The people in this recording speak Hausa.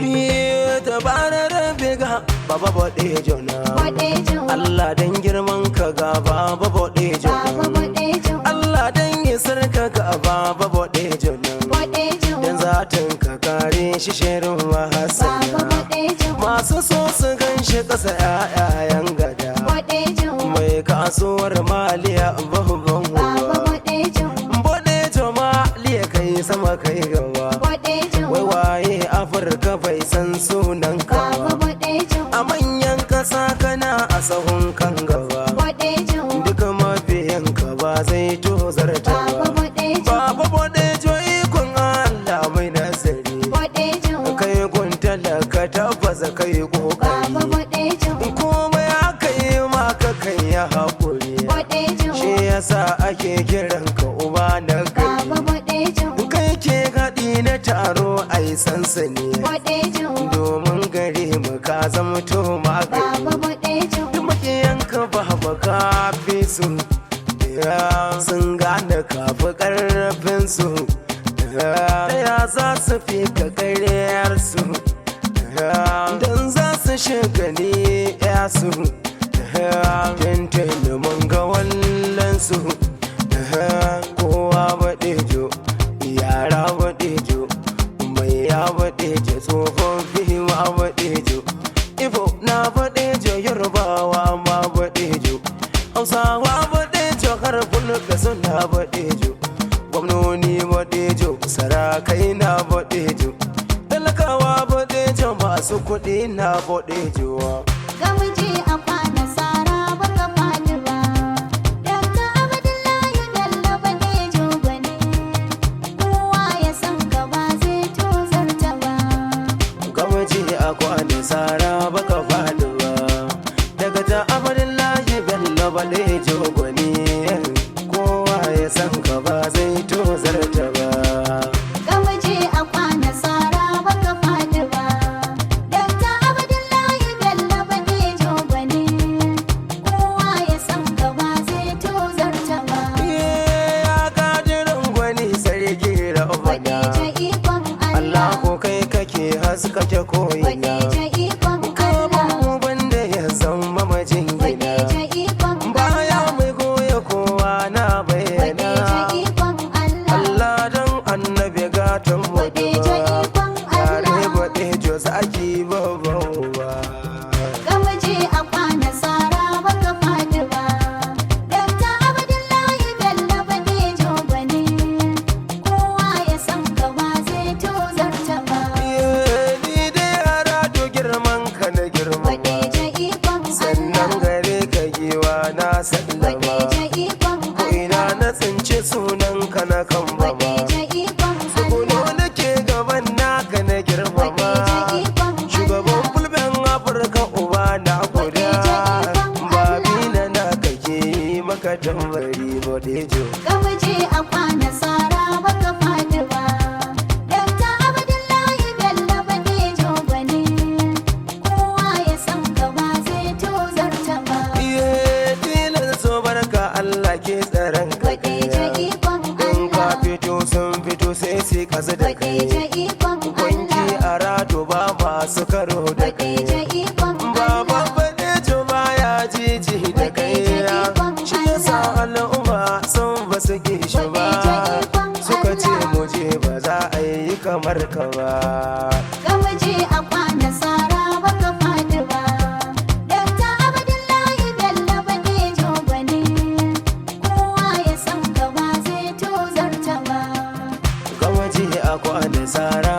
Tabara rabiga baba bode jona Allah dan girman ka ga baba bode jona Allah dan isar ka ga baba bode jona dan zatin ka kare shi shirin wahasana masu so su ganshi kasa yayan gada mai kasuwar maliya babban bode joma liya kai sama kai gaba wai waye Afirka bai san sunan ka a manyan kasa kana a sahun kan gaba duka mafiyan ka ba zai tozarta ba baba bodejo ikon Allah mai nasiri kai gun talaka tabbas kai kokari komai aka yi maka kai ya haƙuri shi yasa ake kiran ka uba na gari kai ke gaɗi na taro ai sansani domin gare mu ka zama to magani duk makiyanka ba ka fi su sun gane kafi karfin su ya za su fi ka karyar su don za su shagali ya su tantane mun ga wallan su kowa baɗejo yara baɗejo mai ya baɗejo tsofaffi ma baɗejo Ibo na baɗejo Yorubawa ma baɗejo Hausawa baɗejo har Fulka suna baɗejo gwamnoni baɗejo sarakai na baɗejo talakawa baɗejo masu kuɗi na baɗejo Gamji A kwana Sara baka faɗi ba Dr. Abdullahi Bello baɗejo bane kowa ya san ka ba zai tozarta ba Gamji A kwana Sara baka faɗi ba daga ta Abdullahi Bello baɗejo bane kowa ya san ka ba zai tozarta ba Gamji A kwana Sara baka faɗi ba Dr. Abdullahi Bello baɗejo bane kowa ya san ka ba zai tozarta ba ya kadirin gwani sarki rabbana baɗejo ikon Allah Allah ko kai kake haskake koyina baɗejo ikon Allah kaban banda ya zama majin gina baɗejo ikon baya mai goya kowa na bayyana baɗejo ikon Allah Allah dan annabi gatan baɗejo mutuwa ikon yare Allah baɗejo zaki babban ba Gamji A kwana Sara baka faɗi ba Dr. Abdullahi Bello baɗejo bane kowa ya san ka ba zai tozarta ba ni dai yara do girman ka na girma baɗejo ikon sannan Allah gare ka giwa na sallama baɗejo ikon ko ina na tsinci sunan ka na kan bama baɗejo ikon kuno Allah nake gaban naka na girmama baɗejo ikon shugaban fulben Afirka uba na guda babi na naka ke yi maka tambari bodejo Gamji A kwana Sara baka faɗi ba Dr. Abdullahi Bello baɗejo bane kowa ya san ka ba zai tozarta ba iye tilan so barka Allah ke tsaron ka baɗejo ikon in ka Allah fito sun fito sai su kasu da baɗejo kai ikon kwanki Allah a rado ba masu karo da baɗejo kai ikon baba Allah badejo baya jiji da kai shi yasa al'umma sun ba su ki shi ba suka ce mu je ba za a yi kamar ka ba Gamji A kwana Sara baka faɗi ba Dr. Abdullahi Bello baɗejo bane kowa ya san ka ba zai tozarta ba gamaji a kwanan Sara